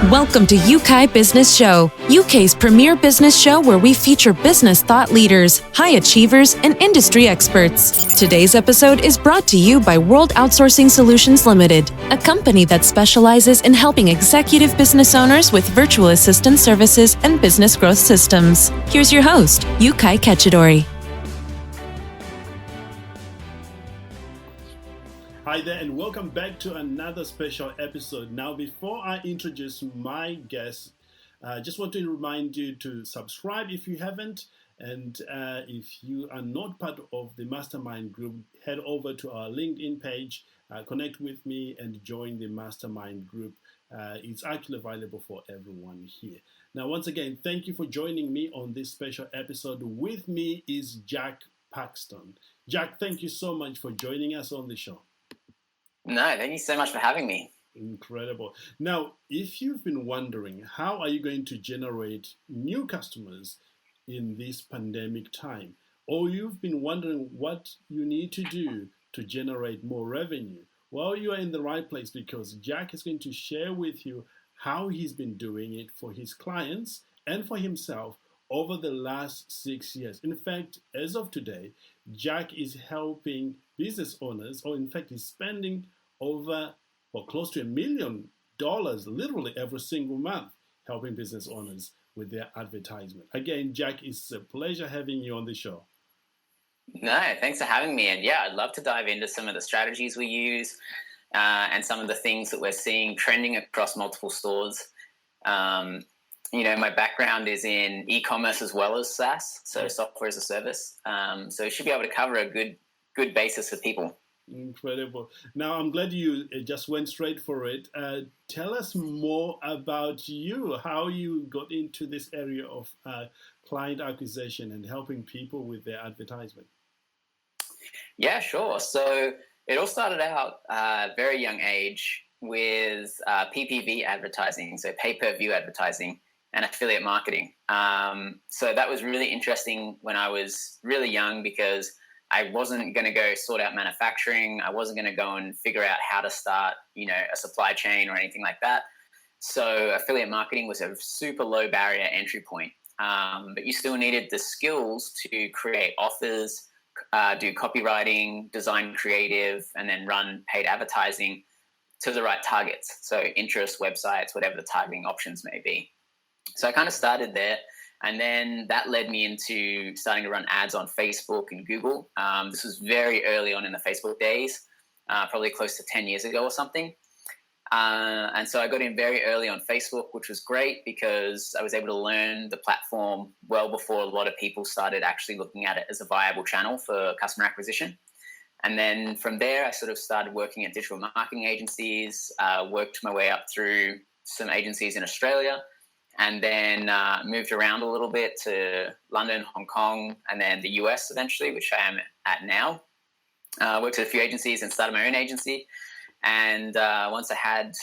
Welcome to Yeukai Business Show, UK's premier business show where we feature business thought leaders, high achievers, and industry experts. Today's episode is brought to you by World Outsourcing Solutions Limited, a company that specializes in helping executive business owners with virtual assistant services and business growth systems. Here's your host, Yeukai Kechidori. Hi there and welcome back to another special episode. Now, before I introduce my guest, I just want to remind you to subscribe if you haven't. And if you are not part of the mastermind group, head over to our LinkedIn page, connect with me and join the mastermind group. It's actually available for everyone here. Now, once again, thank you for joining me on this special episode. With me is Jack Paxton. Jack, thank you so much for joining us on the show. No, thank you so much for having me. Incredible. Now, if you've been wondering, how are you going to generate new customers in this pandemic time? Or you've been wondering what you need to do to generate more revenue? Well, you are in the right place because Jack is going to share with you how he's been doing it for his clients and for himself over the last 6 years. In fact, as of today, Jack is helping business owners, or in fact, he's spending over close to $1 million literally every single month helping business owners with their advertisement. Again, Jack, it's a pleasure having you on the show. No, thanks for having me. And yeah, I'd love to dive into some of the strategies we use and some of the things that we're seeing trending across multiple stores. My background is in e-commerce as well as SaaS, so software as a service. So we should be able to cover a good basis for people. Incredible. Now, I'm glad you just went straight for it. Tell us more about you, how you got into this area of client acquisition and helping people with their advertisement. Yeah, sure. So it all started out at a very young age with PPV advertising, so pay-per-view advertising and affiliate marketing. So that was really interesting when I was really young because I wasn't going to go sort out manufacturing. I wasn't going to go and figure out how to start, a supply chain or anything like that. So affiliate marketing was a super low barrier entry point. But you still needed the skills to create offers, do copywriting, design creative, and then run paid advertising to the right targets. So interest, websites, whatever the targeting options may be. So I kind of started there. And then that led me into starting to run ads on Facebook and Google. This was very early on in the Facebook days, probably close to 10 years ago or something. And so I got in very early on Facebook, which was great because I was able to learn the platform well before a lot of people started actually looking at it as a viable channel for customer acquisition. And then from there, I sort of started working at digital marketing agencies, worked my way up through some agencies in Australia, and then moved around a little bit to London, Hong Kong, and then the US eventually, which I am at now. Worked at a few agencies and started my own agency. And once I had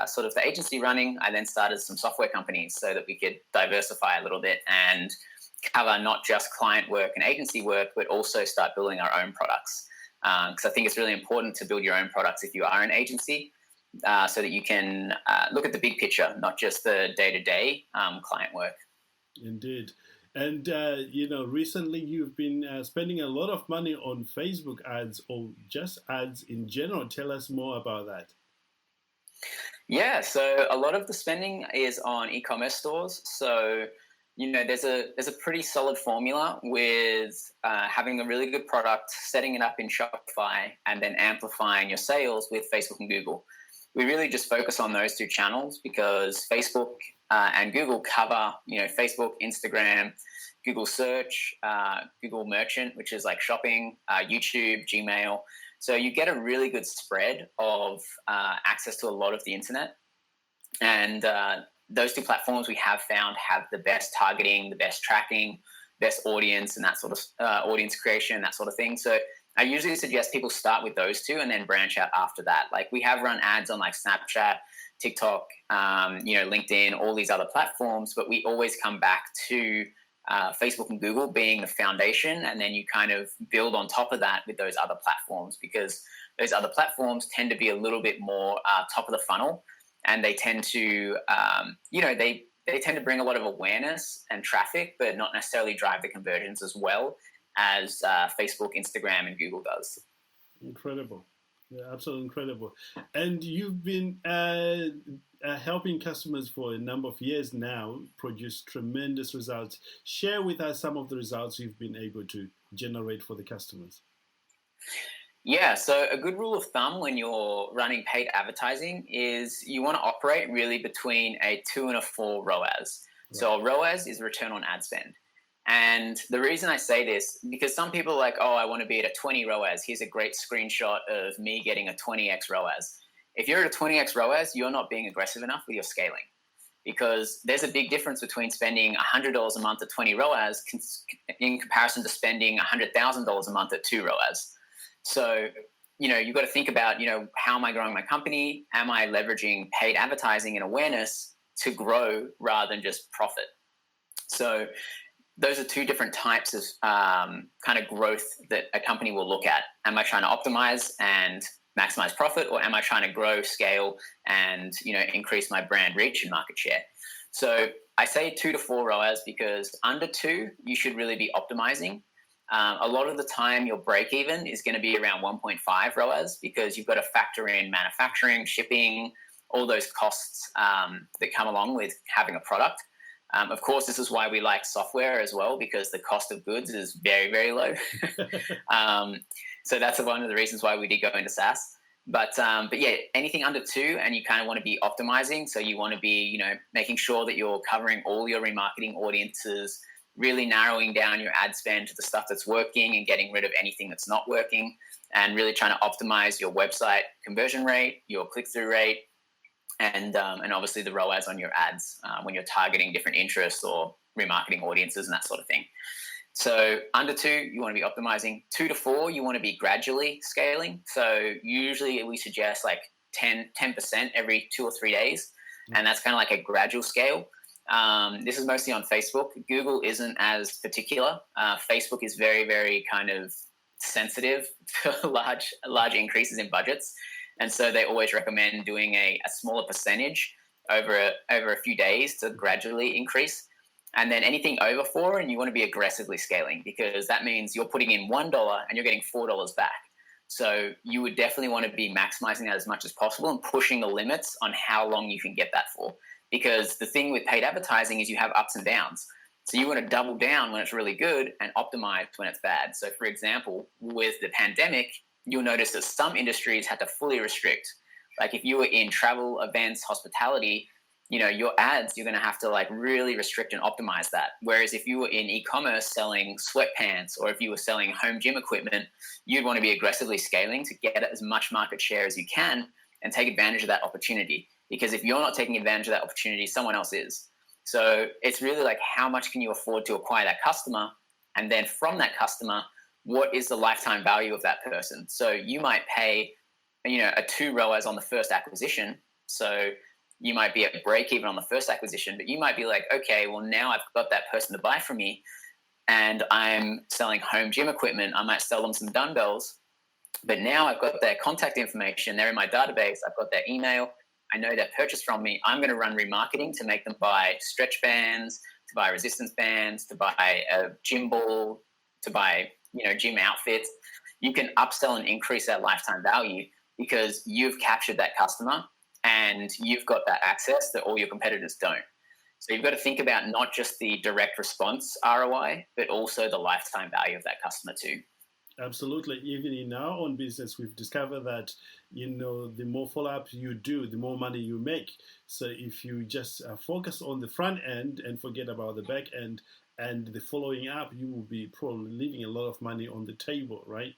sort of the agency running, I then started some software companies so that we could diversify a little bit and cover not just client work and agency work, but also start building our own products. Because I think it's really important to build your own products if you are an agency. So that you can look at the big picture, not just the day-to-day client work. Indeed. And, recently you've been spending a lot of money on Facebook ads or just ads in general. Tell us more about that. Yeah, so a lot of the spending is on e-commerce stores. So, there's a pretty solid formula with having a really good product, setting it up in Shopify, and then amplifying your sales with Facebook and Google. We really just focus on those two channels because Facebook and Google cover, Facebook, Instagram, Google Search, Google Merchant, which is like shopping, YouTube, Gmail. So you get a really good spread of access to a lot of the internet. And those two platforms we have found have the best targeting, the best tracking, best audience, and that sort of audience creation, that sort of thing. So I usually suggest people start with those two and then branch out after that. Like we have run ads on like Snapchat, TikTok, LinkedIn, all these other platforms, but we always come back to Facebook and Google being the foundation. And then you kind of build on top of that with those other platforms because those other platforms tend to be a little bit more top of the funnel and they tend to, they tend to bring a lot of awareness and traffic, but not necessarily drive the conversions as well as Facebook, Instagram, and Google does. Incredible. Yeah, absolutely incredible. And you've been helping customers for a number of years now, produce tremendous results. Share with us some of the results you've been able to generate for the customers. Yeah, so a good rule of thumb when you're running paid advertising is you want to operate really between a 2 and a 4 ROAS. Right. So a ROAS is return on ad spend. And the reason I say this, because some people are like, oh, I want to be at a 20 ROAS. Here's a great screenshot of me getting a 20x ROAS. If you're at a 20x ROAS, you're not being aggressive enough with your scaling, because there's a big difference between spending $100 a month at 20 ROAS in comparison to spending $100,000 a month at 2 ROAS. So, you've got to think about, how am I growing my company? Am I leveraging paid advertising and awareness to grow rather than just profit? So those are two different types of kind of growth that a company will look at. Am I trying to optimize and maximize profit, or am I trying to grow, scale, and increase my brand reach and market share? So I say 2 to 4 ROAS because under 2, you should really be optimizing. A lot of the time, your break even is going to be around 1.5 ROAS because you've got to factor in manufacturing, shipping, all those costs that come along with having a product. Of course, this is why we like software as well, because the cost of goods is very, very low. So that's one of the reasons why we did go into SaaS. But yeah, anything under 2, and you kind of want to be optimizing. So you want to be, making sure that you're covering all your remarketing audiences, really narrowing down your ad spend to the stuff that's working and getting rid of anything that's not working, and really trying to optimize your website conversion rate, your click-through rate, and obviously the ROAS on your ads when you're targeting different interests or remarketing audiences and that sort of thing. So under 2, you want to be optimizing. 2 to 4, you want to be gradually scaling. So usually we suggest like 10% every 2 or 3 days, and that's kind of like a gradual scale. This is mostly on Facebook. Google isn't as particular. Facebook is very, very kind of sensitive to large increases in budgets. And so they always recommend doing a smaller percentage over a few days to gradually increase. And then anything over 4, and you want to be aggressively scaling, because that means you're putting in $1 and you're getting $4 back. So you would definitely want to be maximizing that as much as possible and pushing the limits on how long you can get that for. Because the thing with paid advertising is you have ups and downs. So you want to double down when it's really good and optimize when it's bad. So for example, with the pandemic, you'll notice that some industries had to fully restrict. Like if you were in travel, events, hospitality, your ads, you're going to have to like really restrict and optimize that. Whereas if you were in e-commerce selling sweatpants, or if you were selling home gym equipment, you'd want to be aggressively scaling to get as much market share as you can and take advantage of that opportunity. Because if you're not taking advantage of that opportunity, someone else is. So it's really like, how much can you afford to acquire that customer? And then from that customer, what is the lifetime value of that person? So you might pay, a 2 ROAS on the first acquisition. So you might be at break even on the first acquisition, but you might be like, okay, well now I've got that person to buy from me and I'm selling home gym equipment. I might sell them some dumbbells, but now I've got their contact information. They're in my database. I've got their email. I know they've purchased from me. I'm going to run remarketing to make them buy stretch bands, to buy resistance bands, to buy a gym ball, to buy, gym outfits. You can upsell and increase that lifetime value because you've captured that customer and you've got that access that all your competitors don't. So you've got to think about not just the direct response ROI, but also the lifetime value of that customer too. Absolutely. Even in our own business, we've discovered that, the more follow-up you do, the more money you make. So if you just focus on the front end and forget about the back end and the following up, you will be probably leaving a lot of money on the table, right?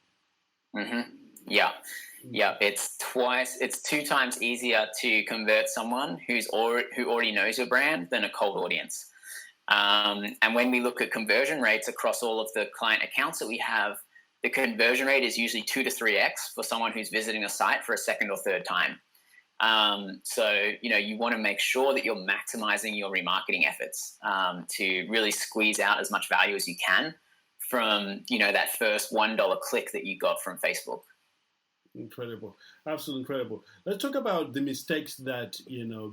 Mm-hmm. Yeah. It's 2 times easier to convert someone who already knows your brand than a cold audience. And when we look at conversion rates across all of the client accounts that we have, the conversion rate is usually 2 to 3x for someone who's visiting a site for a second or third time. So, you want to make sure that you're maximizing your remarketing efforts to really squeeze out as much value as you can from, that first $1 click that you got from Facebook. Incredible, absolutely incredible. Let's talk about the mistakes that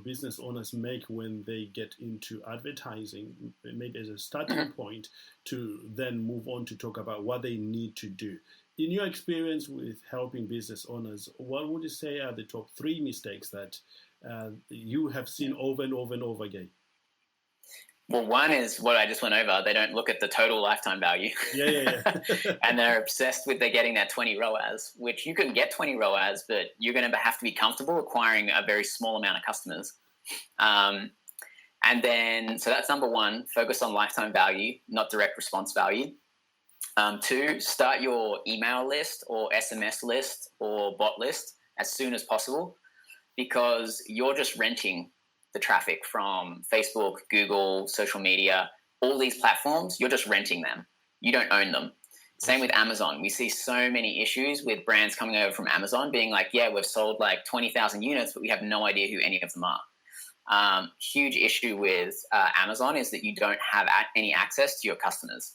business owners make when they get into advertising, maybe as a starting point to then move on to talk about what they need to do. In your experience with helping business owners, what would you say are the top three mistakes that you have seen over and over and over again? Well, one is what I just went over. They don't look at the total lifetime value. Yeah. And they're obsessed with they're getting that 20 ROAS, which you can get 20 ROAS, but you're going to have to be comfortable acquiring a very small amount of customers. And then, so that's number one, focus on lifetime value, not direct response value. Two, start your email list or SMS list or bot list as soon as possible, because you're just renting the traffic from Facebook, Google, social media, all these platforms. You're just renting them. You don't own them. Same with Amazon. We see so many issues with brands coming over from Amazon being like, yeah, we've sold like 20,000 units, but we have no idea who any of them are. Huge issue with Amazon is that you don't have any access to your customers.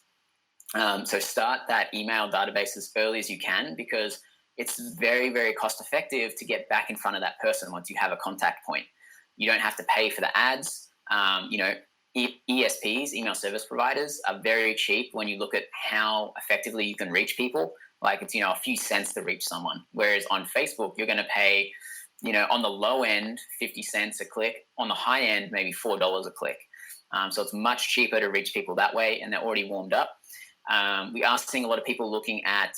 So start that email database as early as you can, because it's very, very cost effective to get back in front of that person once you have a contact point. You don't have to pay for the ads. ESPs, email service providers, are very cheap when you look at how effectively you can reach people. Like it's, a few cents to reach someone. Whereas on Facebook, you're going to pay, on the low end, 50 cents a click. On the high end, maybe $4 a click. So it's much cheaper to reach people that way, and they're already warmed up. We are seeing a lot of people looking at,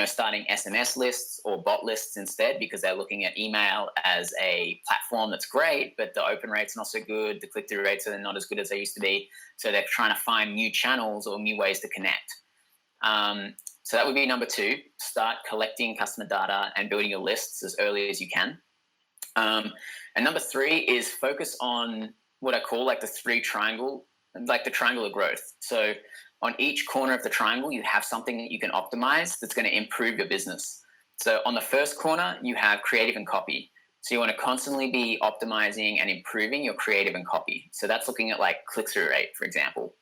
starting SMS lists or bot lists instead, because they're looking at email as a platform that's great, but the open rates are not so good. The click-through rates are not as good as they used to be. So they're trying to find new channels or new ways to connect. So that would be number two. Start collecting customer data and building your lists as early as you can. And number three is focus on what I call like the triangle of growth. So on each corner of the triangle, you have something that you can optimize that's going to improve your business. So on the first corner, you have creative and copy. So you want to constantly be optimizing and improving your creative and copy. So that's looking at like click-through rate, for example.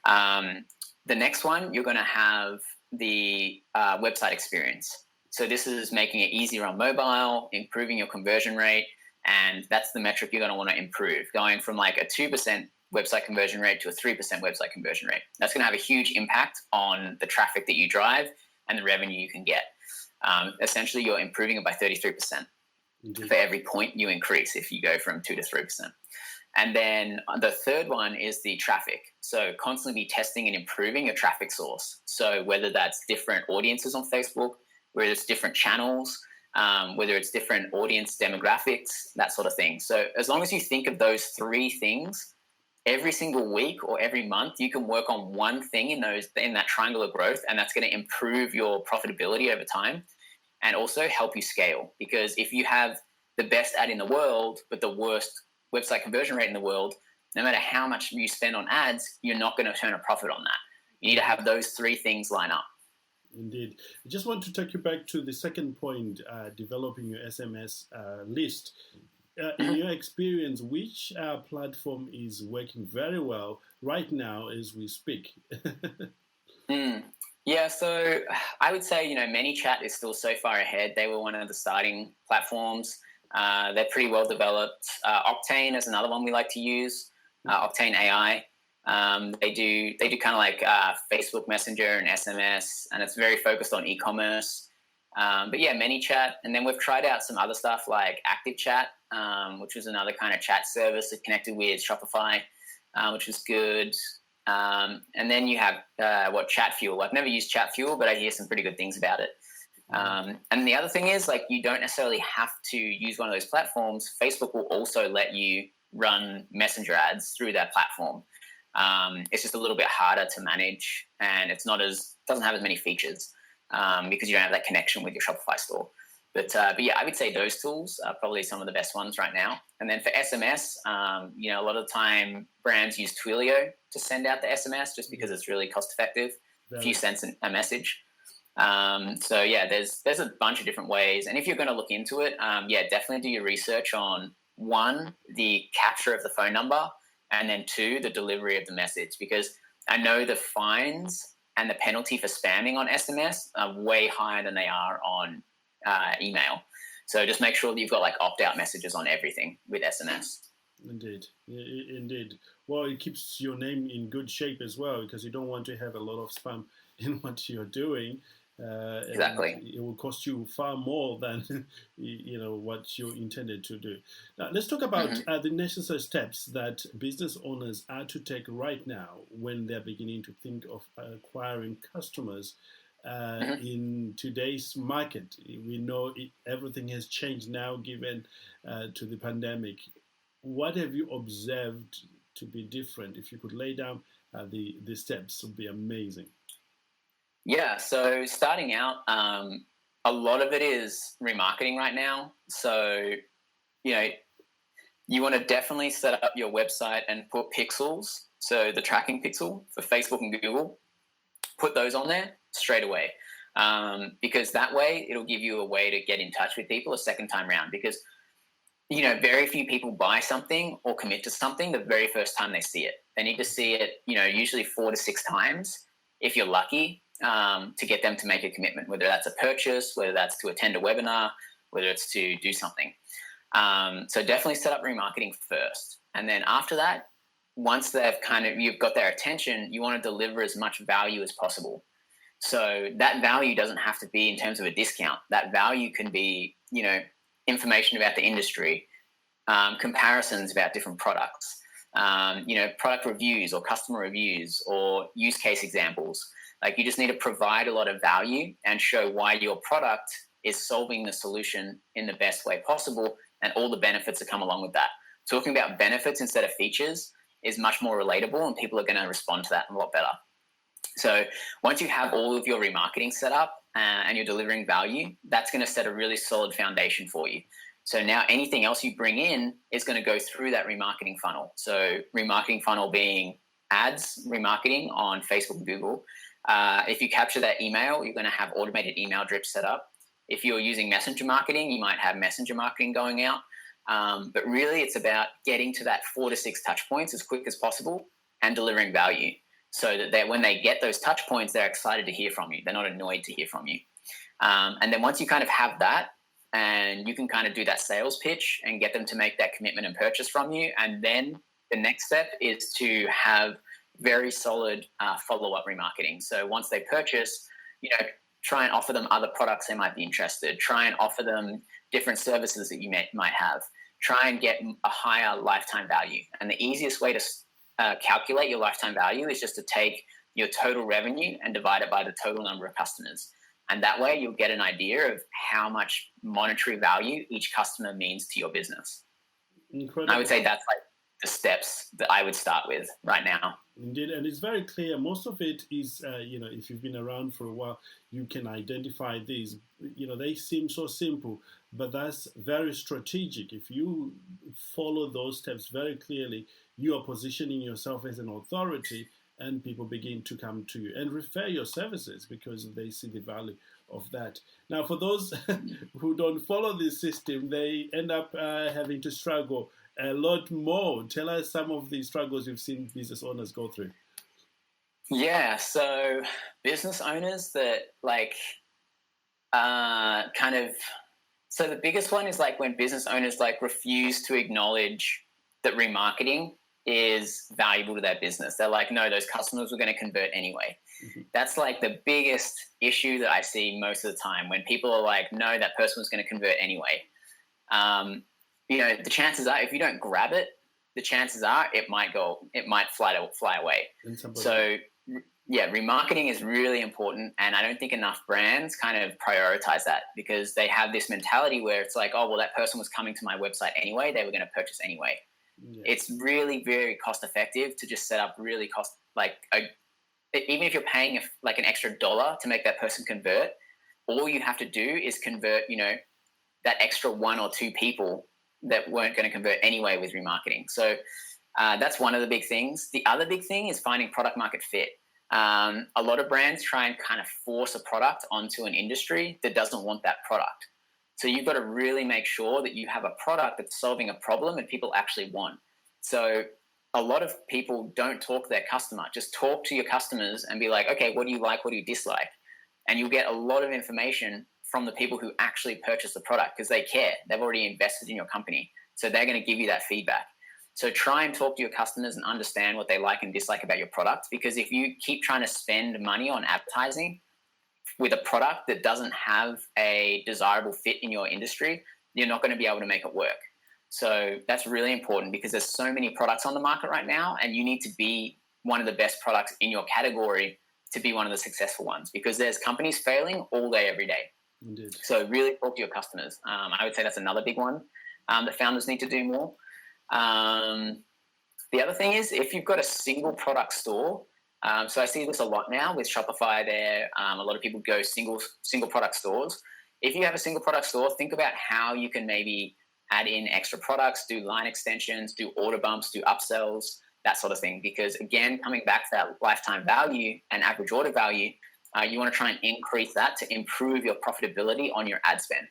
The next one, you're going to have the website experience. So this is making it easier on mobile, improving your conversion rate, and that's the metric you're going to want to improve, going from like a 2% website conversion rate to a 3% website conversion rate. That's going to have a huge impact on the traffic that you drive and the revenue you can get. Essentially, you're improving it by 33% for every point you increase if you go from 2 to 3%. And then the third one is the traffic. So constantly be testing and improving your traffic source. So whether that's different audiences on Facebook, whether it's different channels, whether it's different audience demographics, that sort of thing. So as long as you think of those three things, every single week or every month, you can work on one thing in that triangle of growth, and that's going to improve your profitability over time and also help you scale. Because if you have the best ad in the world, but the worst website conversion rate in the world, no matter how much you spend on ads, you're not going to turn a profit on that. You need to have those three things line up. Indeed. I just want to take you back to the second point, developing your SMS list. In your experience, which platform is working very well right now as we speak? Yeah, so I would say, ManyChat is still so far ahead. They were one of the starting platforms. They're pretty well developed. Octane is another one we like to use, Octane AI. They do kind of like Facebook Messenger and SMS, and it's very focused on e-commerce. But yeah, ManyChat. And then we've tried out some other stuff like ActiveChat, which was another kind of chat service that connected with Shopify, which was good. And then you have ChatFuel. I've never used ChatFuel, but I hear some pretty good things about it. And the other thing is, like, you don't necessarily have to use one of those platforms. Facebook will also let you run messenger ads through that platform. It's just a little bit harder to manage, and doesn't have as many features because you don't have that connection with your Shopify store. But yeah, I would say those tools are probably some of the best ones right now. And then for SMS, a lot of the time brands use Twilio to send out the SMS just because it's really cost effective, a few cents a message. So yeah, there's a bunch of different ways. And if you're going to look into it, definitely do your research on 1, the capture of the phone number, and then 2, the delivery of the message, because I know the fines and the penalty for spamming on SMS are way higher than they are on email. So just make sure that you've got like opt-out messages on everything with SMS. Indeed, indeed. Well, it keeps your name in good shape as well, because you don't want to have a lot of spam in what you're doing. Exactly. It will cost you far more than what you intended to do. Now, let's talk about the necessary steps that business owners are to take right now when they're beginning to think of acquiring customers. In today's market, we know everything has changed now given to the pandemic. What have you observed to be different? If you could lay down the steps, it would be amazing. Yeah, so starting out, a lot of it is remarketing right now. So, you want to definitely set up your website and put pixels, so the tracking pixel for Facebook and Google, put those on there straight away, because that way it'll give you a way to get in touch with people a second time round, because very few people buy something or commit to something the very first time they see it. They need to see it, usually 4 to 6 times if you're lucky, to get them to make a commitment, whether that's a purchase, whether that's to attend a webinar, whether it's to do something. So definitely set up remarketing first. And then after that, once you've got their attention, you want to deliver as much value as possible. So that value doesn't have to be in terms of a discount. That value can be, information about the industry, comparisons about different products, product reviews or customer reviews or use case examples. Like, you just need to provide a lot of value and show why your product is solving the solution in the best way possible and all the benefits that come along with that. Talking about benefits instead of features is much more relatable, and people are going to respond to that a lot better. So once you have all of your remarketing set up and you're delivering value, that's going to set a really solid foundation for you. So now anything else you bring in is going to go through that remarketing funnel. So remarketing funnel being ads, remarketing on Facebook and Google. If you capture that email, you're going to have automated email drips set up. If you're using messenger marketing, you might have messenger marketing going out. But really, it's about getting to that 4 to 6 touch points as quick as possible and delivering value, so that when they get those touch points, they're excited to hear from you. They're not annoyed to hear from you. And then once you kind of have that, and you can kind of do that sales pitch and get them to make that commitment and purchase from you. And then the next step is to have very solid follow-up remarketing. So once they purchase, try and offer them other products they might be interested. Try and offer them different services that you might have. Try and get a higher lifetime value. And the easiest way to calculate your lifetime value is just to take your total revenue and divide it by the total number of customers. And that way you'll get an idea of how much monetary value each customer means to your business. Incredible. I would say that's like the steps that I would start with right now. Indeed, and it's very clear. Most of it is, if you've been around for a while, you can identify these. They seem so simple, but that's very strategic. If you follow those steps very clearly, you are positioning yourself as an authority, and people begin to come to you and refer your services because they see the value of that. Now, for those who don't follow this system, they end up having to struggle a lot more. Tell us some of the struggles you've seen business owners go through. Yeah, so business owners that so the biggest one is like when business owners refuse to acknowledge that remarketing is valuable to their business. They're like, no, those customers were going to convert anyway. Mm-hmm. That's like the biggest issue that I see most of the time, when people are like, no, that person was going to convert anyway. The chances are, if you don't grab it, the chances are it might fly away. So yeah, remarketing is really important. And I don't think enough brands kind of prioritize that, because they have this mentality where it's like, oh, well, that person was coming to my website anyway. They were going to purchase anyway. Yeah. It's really very cost effective to just set up really even if you're paying an extra $1 to make that person convert, all you have to do is convert, that extra 1 or 2 people that weren't going to convert anyway with remarketing. So that's one of the big things. The other big thing is finding product market fit. A lot of brands try and kind of force a product onto an industry that doesn't want that product. So you've got to really make sure that you have a product that's solving a problem and people actually want. So a lot of people don't talk to their customer. Just talk to your customers and be like, okay, what do you like? What do you dislike? And you'll get a lot of information from the people who actually purchase the product, because they care. They've already invested in your company. So they're going to give you that feedback. So try and talk to your customers and understand what they like and dislike about your product. Because if you keep trying to spend money on advertising with a product that doesn't have a desirable fit in your industry, you're not going to be able to make it work. So that's really important, because there's so many products on the market right now, and you need to be one of the best products in your category to be one of the successful ones, because there's companies failing all day, every day. Indeed. So really talk to your customers. I would say that's another big one that founders need to do more. The other thing is, if you've got a single product store, so I see this a lot now with Shopify there. A lot of people go single product stores. If you have a single product store, think about how you can maybe add in extra products, do line extensions, do order bumps, do upsells, that sort of thing. Because again, coming back to that lifetime value and average order value, you want to try and increase that to improve your profitability on your ad spend.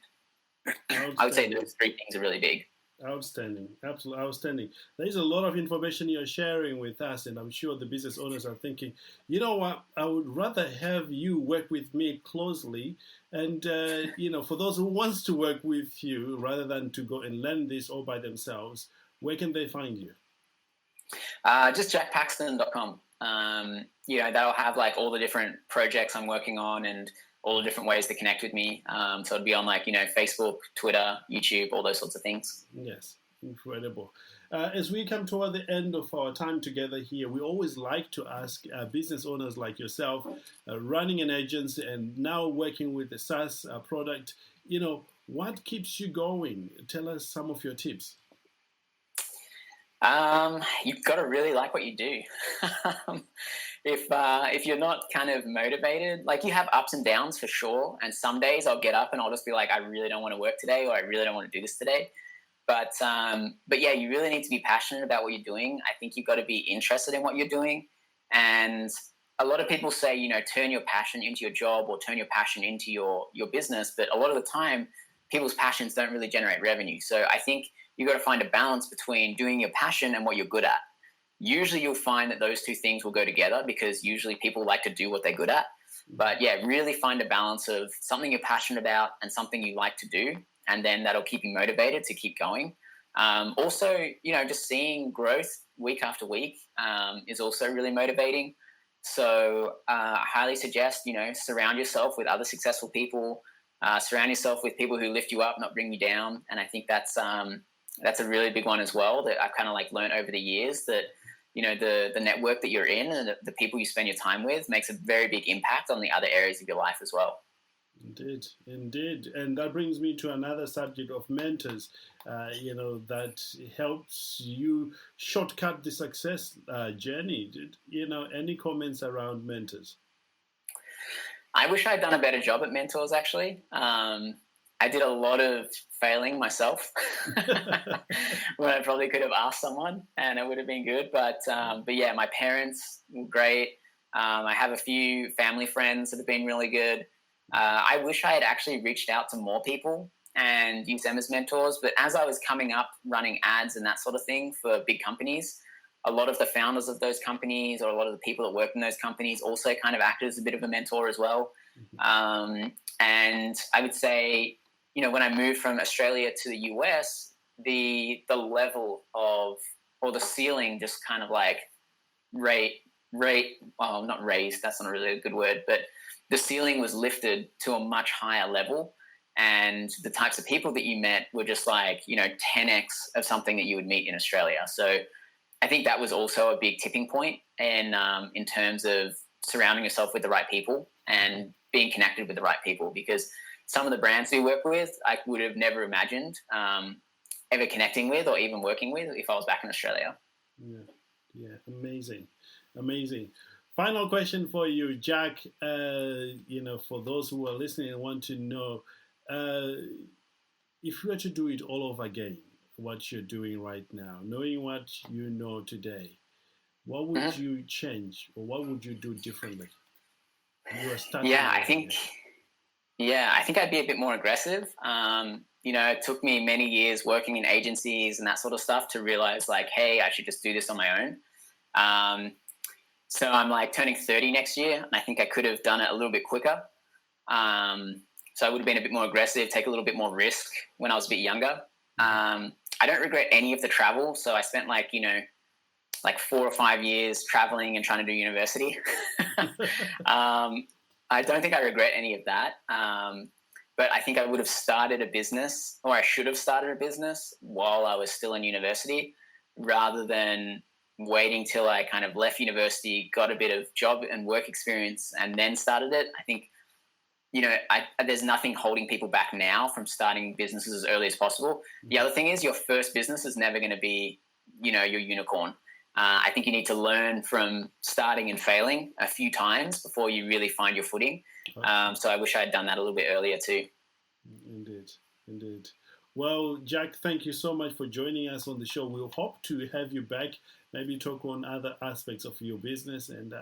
I would say those three things are really big. Outstanding. Absolutely outstanding. There's a lot of information you're sharing with us, and I'm sure the business owners are thinking, you know what, I would rather have you work with me closely. And, for those who wants to work with you rather than to go and learn this all by themselves, where can they find you? Just jackpaxton.com. That'll have like all the different projects I'm working on and all the different ways to connect with me. So it'd be on Facebook, Twitter, YouTube, all those sorts of things. Yes, incredible. As we come toward the end of our time together here, we always like to ask business owners like yourself, running an agency and now working with the SaaS product, what keeps you going? Tell us some of your tips. You've got to really like what you do. If you're not kind of motivated, like, you have ups and downs for sure. And some days I'll get up and I'll just be like, I really don't want to work today, or I really don't want to do this today. But yeah, you really need to be passionate about what you're doing. I think you've got to be interested in what you're doing. And a lot of people say, turn your passion into your job or turn your passion into your business. But a lot of the time, people's passions don't really generate revenue. So I think you've got to find a balance between doing your passion and what you're good at. Usually you'll find that those two things will go together, because usually people like to do what they're good at. But yeah, really find a balance of something you're passionate about and something you like to do. And then that'll keep you motivated to keep going. Also, just seeing growth week after week is also really motivating. So I highly suggest, surround yourself with other successful people, surround yourself with people who lift you up, not bring you down. And I think that's a really big one as well, that I've kind of learned over the years, that the network that you're in and the people you spend your time with makes a very big impact on the other areas of your life as well. Indeed. And that brings me to another subject of mentors, that helps you shortcut the success journey. Any comments around mentors? I wish I'd done a better job at mentors, actually. I did a lot of failing myself when I probably could have asked someone and it would have been good. But yeah, my parents were great. I have a few family friends that have been really good. I wish I had actually reached out to more people and used them as mentors. But as I was coming up running ads and that sort of thing for big companies, a lot of the founders of those companies, or a lot of the people that work in those companies, also kind of acted as a bit of a mentor as well. And I would say, when I moved from Australia to the US, the level of, or the ceiling just kind of not raised, that's not really a good word, but the ceiling was lifted to a much higher level. And the types of people that you met were just 10x of something that you would meet in Australia. So I think that was also a big tipping point in terms of surrounding yourself with the right people and being connected with the right people, because some of the brands we work with, I would have never imagined ever connecting with or even working with if I was back in Australia. Yeah, amazing. Final question for you, Jack. For those who are listening and want to know, if you were to do it all over again, what you're doing right now, knowing what you know today, what would you change, or what would you do differently? I think I'd be a bit more aggressive. It took me many years working in agencies and that sort of stuff to realize hey, I should just do this on my own. So I'm turning 30 next year, and I think I could have done it a little bit quicker. So I would have been a bit more aggressive, take a little bit more risk when I was a bit younger. I don't regret any of the travel. So I spent like 4 or 5 years traveling and trying to do university. I don't think I regret any of that. But I think I would have started a business, or I should have started a business while I was still in university, rather than waiting till I kind of left university, got a bit of job and work experience, and then started it. I think, there's nothing holding people back now from starting businesses as early as possible. The other thing is your first business is never going to be, your unicorn. I think you need to learn from starting and failing a few times before you really find your footing. So I wish I had done that a little bit earlier too. Indeed. Well, Jack, thank you so much for joining us on the show. We'll hope to have you back, maybe talk on other aspects of your business and,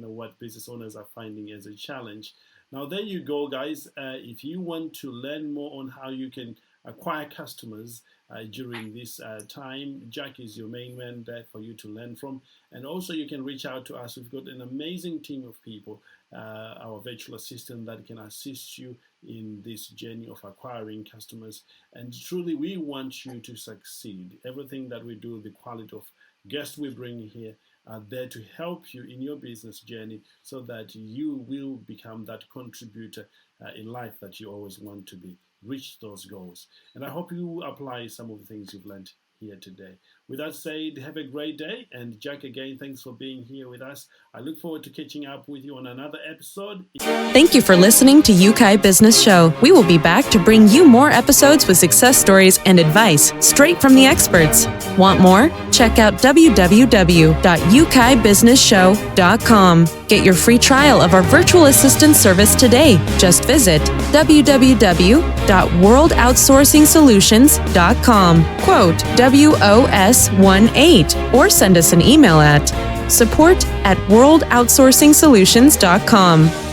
what business owners are finding as a challenge. Now, there you go, guys. If you want to learn more on how you can acquire customers during this time, Jack is your main man there for you to learn from. And also you can reach out to us. We've got an amazing team of people, our virtual assistant that can assist you in this journey of acquiring customers. And truly, we want you to succeed. Everything that we do, the quality of guests we bring here are there to help you in your business journey so that you will become that contributor in life that you always want to be. Reach those goals. And I hope you apply some of the things you've learned here today. With that said, have a great day. And Jack, again, thanks for being here with us. I look forward to catching up with you on another episode. Thank you for listening to Yeukai Business Show. We will be back to bring you more episodes with success stories and advice straight from the experts. Want more? Check out www.yukaibusinessshow.com. Get your free trial of our virtual assistant service today. Just visit www.worldoutsourcingsolutions.com. Quote WOS18 or send us an email at support@worldoutsourcingsolutions.com.